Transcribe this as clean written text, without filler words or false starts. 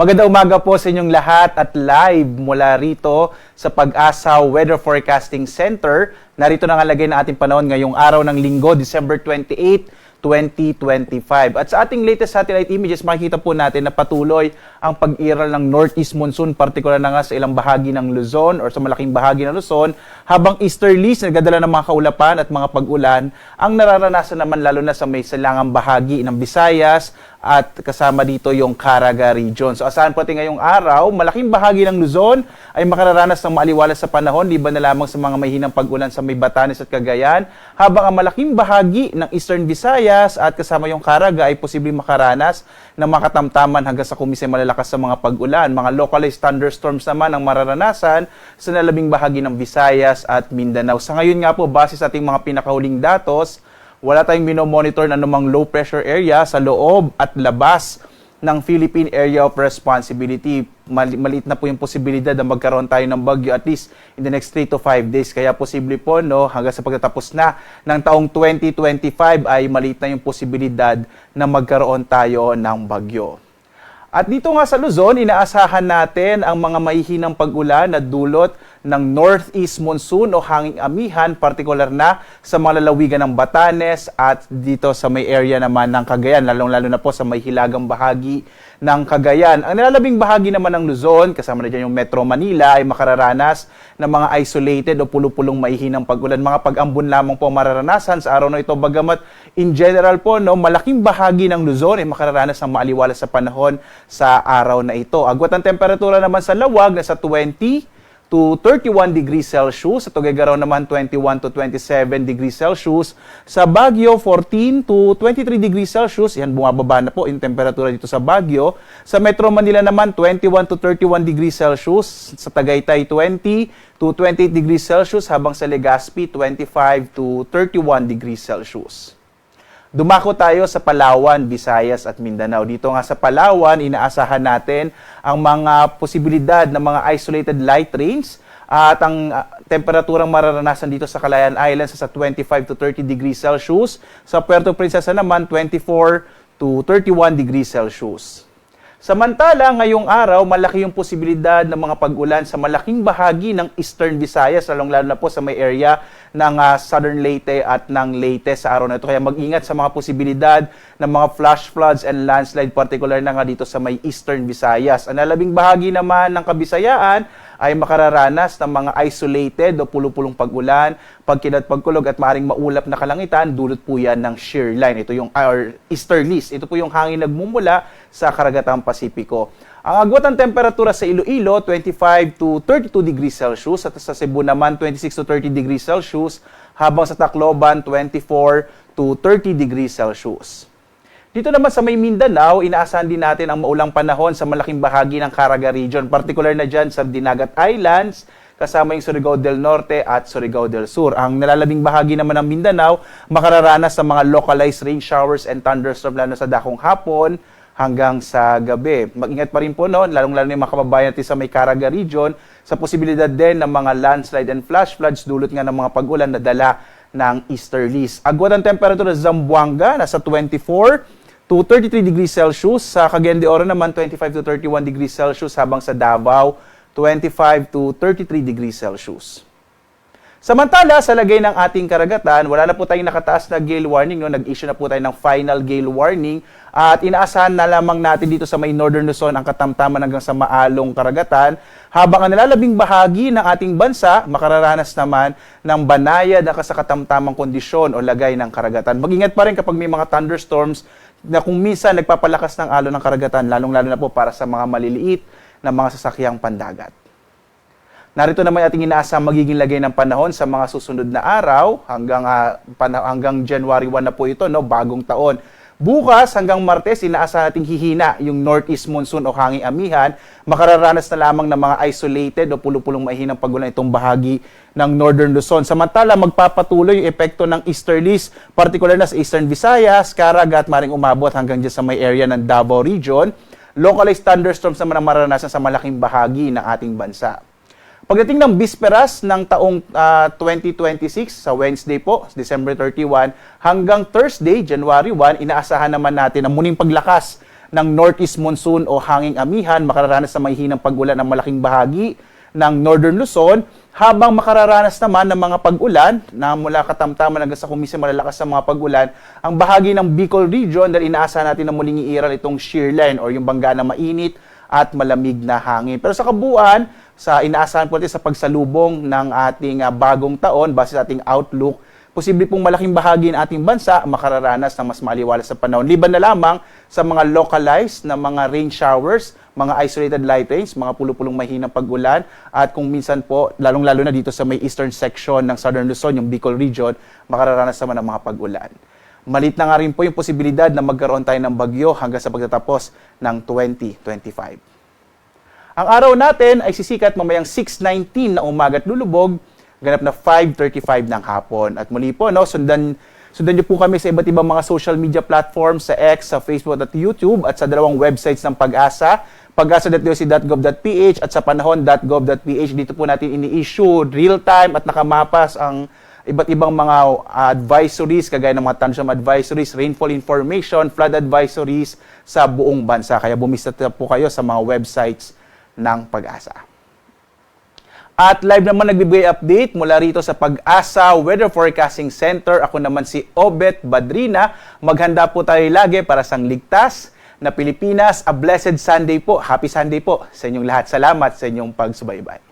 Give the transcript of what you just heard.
Magandang umaga po sa inyong lahat at live mula rito sa Pag-asa Weather Forecasting Center. Narito na nga lagay na ating panahon ngayong araw ng Linggo, December 28, 2025. At sa ating latest satellite images, makikita po natin na patuloy ang pag-iral ng northeast monsoon, partikular na nga sa ilang bahagi ng Luzon or sa malaking bahagi ng Luzon, habang easterlies na nagdadala ng mga kaulapan at mga pag-ulan ang nararanasan naman lalo na sa may silangang bahagi ng Visayas at kasama dito yung Caraga region. So asahan po natin ngayong araw, malaking bahagi ng Luzon ay makararanas ng maaliwalas sa panahon, liban na lamang sa mga mahinang pag-ulan sa may Batanes at Cagayan, habang ang malaking bahagi ng Eastern Visayas at kasama yung Caraga ay posibleng makaranas ng makatamtaman hanggang sa kumisay malalakas sa mga pag-ulan. Mga localized thunderstorms naman ang mararanasan sa nalabing bahagi ng Visayas at Mindanao. Sa ngayon nga po, base sa ating mga pinakahuling datos, wala tayong minomonitor na anumang low pressure area sa loob at labas ng Philippine Area of Responsibility. Maliit na po yung posibilidad na magkaroon tayo ng bagyo at least in the next 3 to 5 days. Kaya posible po hanggang sa pagtatapos na ng taong 2025 ay maliit na yung posibilidad na magkaroon tayo ng bagyo. At dito nga sa Luzon, inaasahan natin ang mga mahihinang pag-ulan na dulot ng northeast monsoon o hanging amihan, partikular na sa mga lalawigan ng Batanes at dito sa may area naman ng Cagayan, lalong-lalo na po sa may hilagang bahagi ng Cagayan. Ang nilalabing bahagi naman ng Luzon, kasama na dyan yung Metro Manila, ay makararanas ng mga isolated o pulo-pulong maihinang pag-ulan. Mga pag-ambon lamang po mararanasan sa araw na ito. Bagamat in general po, malaking bahagi ng Luzon ay makararanas ng maaliwalas sa panahon sa araw na ito. Agwat ang temperatura naman sa Lawag na sa 20 to 31 degrees Celsius. Sa Tuguegarao naman 21 to 27 degrees Celsius. Sa Baguio 14 to 23 degrees Celsius. Yan, bumababa na po yung temperatura dito sa Baguio. Sa Metro Manila naman 21 to 31 degrees Celsius. Sa Tagaytay 20 to 28 degrees Celsius. Habang sa Legazpi 25 to 31 degrees Celsius. Dumako tayo sa Palawan, Visayas at Mindanao. Dito nga sa Palawan, inaasahan natin ang mga posibilidad ng mga isolated light rains at ang temperaturang mararanasan dito sa Calayan Islands sa 25 to 30 degrees Celsius. Sa Puerto Princesa naman, 24 to 31 degrees Celsius. Samantala, ngayong araw, malaki yung posibilidad ng mga pag-ulan sa malaking bahagi ng Eastern Visayas, lalong-lalo na po sa may area ng Southern Leyte at ng Leyte sa araw na ito. Kaya mag-ingat sa mga posibilidad ng mga flash floods and landslide, particular na nga dito sa may Eastern Visayas. Ang nalabing bahagi naman ng Kabisayaan ay makararanas ng mga isolated o pulo-pulong pag-ulan, pagkulog at maaaring maulap na kalangitan, dulot po yan ng shear line. Ito yung easterlies. Ito po yung hangin nagmumula sa karagatang Pasipiko. Ang agwat ng temperatura sa Iloilo, 25 to 32 degrees Celsius. At sa Cebu naman, 26 to 30 degrees Celsius. Habang sa Tacloban, 24 to 30 degrees Celsius. Dito naman sa may Mindanao, inaasahan din natin ang maulang panahon sa malaking bahagi ng Caraga region, particular na dyan sa Dinagat Islands, kasama yung Surigao del Norte at Surigao del Sur. Ang nalalabing bahagi naman ng Mindanao, makararanas sa mga localized rain showers and thunderstorms lalo sa dakong hapon hanggang sa gabi. Mag-ingat pa rin po lalong-lalo na yung mga kababayan natin sa may Caraga region, sa posibilidad din ng mga landslide and flash floods dulot nga ng mga pag-ulan na dala ng easterlies. Agwat ang temperatura sa Zamboanga, nasa 24 to 33 degrees Celsius. Sa Cagayan de Oro naman, 25 to 31 degrees Celsius. Habang sa Davao, 25 to 33 degrees Celsius. Samantala, sa lagay ng ating karagatan, wala na po tayong nakataas na gale warning. Nag-issue na po tayo ng final gale warning. At inaasahan na lamang natin dito sa may Northern Luzon ang katamtaman hanggang sa maalong karagatan. Habang ang nalalabing bahagi ng ating bansa, makararanas naman ng banayad na kasakatamtamang kondisyon o lagay ng karagatan. Mag-ingat pa rin kapag may mga thunderstorms na kung minsan nagpapalakas ng alon ng karagatan, lalong-lalo na po para sa mga maliliit na mga sasakyang pandagat. Narito naman ating inaasang magiging lagay ng panahon sa mga susunod na araw hanggang January 1 na po ito, bagong taon. Bukas hanggang Martes, inaasahan nating hihina yung northeast monsoon o hanging amihan. Makararanas na lamang ng mga isolated o pulo-pulong mahinang pag-ulan itong bahagi ng Northern Luzon. Samantala, magpapatuloy yung epekto ng easterlies, particular na sa Eastern Visayas, Caraga at maring umabot hanggang dyan sa may area ng Davao region. Localized thunderstorms naman ang mararanasan sa malaking bahagi ng ating bansa. Pagdating ng bisperas ng taong 2026 sa Wednesday po, December 31, hanggang Thursday, January 1, inaasahan naman natin ang muling paglakas ng northeast monsoon o hanging amihan, makararanas ng mahihinang pag-ulan ang malaking bahagi ng Northern Luzon, habang makararanas naman ng mga pag-ulan na mula katamtaman hanggang sa kuminsan malalakas sa mga pag-ulan, ang bahagi ng Bicol Region dahil inaasahan natin na muling iiral itong shear line or yung bangga na mainit at malamig na hangin. Pero sa kabuuan, sa inaasahan po natin sa pagsalubong ng ating bagong taon, base sa ating outlook, posible pong malaking bahagi ng ating bansa makararanas ng mas maaliwalas sa panahon. Liban na lamang sa mga localized na mga rain showers, mga isolated light rains, mga pulo-pulong mahinang pag-ulan, at kung minsan po, lalong-lalo na dito sa may eastern section ng Southern Luzon, yung Bicol Region, makararanas naman ng mga pag-ulan. Malit na nga rin po yung posibilidad na magkaroon tayo ng bagyo hanggang sa pagtatapos ng 2025. Ang araw natin ay sisikat mamayang 6:19 na umaga at lulubog, ganap na 5:35 ng hapon. At muli po, no, sundan niyo po kami sa iba't ibang mga social media platforms, sa X, sa Facebook at YouTube, at sa dalawang websites ng Pag-asa, pag-asa.doc.gov.ph at sa panahon.gov.ph. Dito po natin ini-issue real-time at nakamapas ang iba't ibang mga advisories, kagaya ng mga thunderstorm advisories, rainfall information, flood advisories sa buong bansa. Kaya bumisita po kayo sa mga websites ng Pag-asa. At live naman nagbibigay update mula rito sa Pag-asa Weather Forecasting Center. Ako naman si Obet Badrina. Maghanda po tayo lagi para sa ligtas na Pilipinas. A blessed Sunday po. Happy Sunday po sa inyong lahat. Salamat sa inyong pagsubaybay.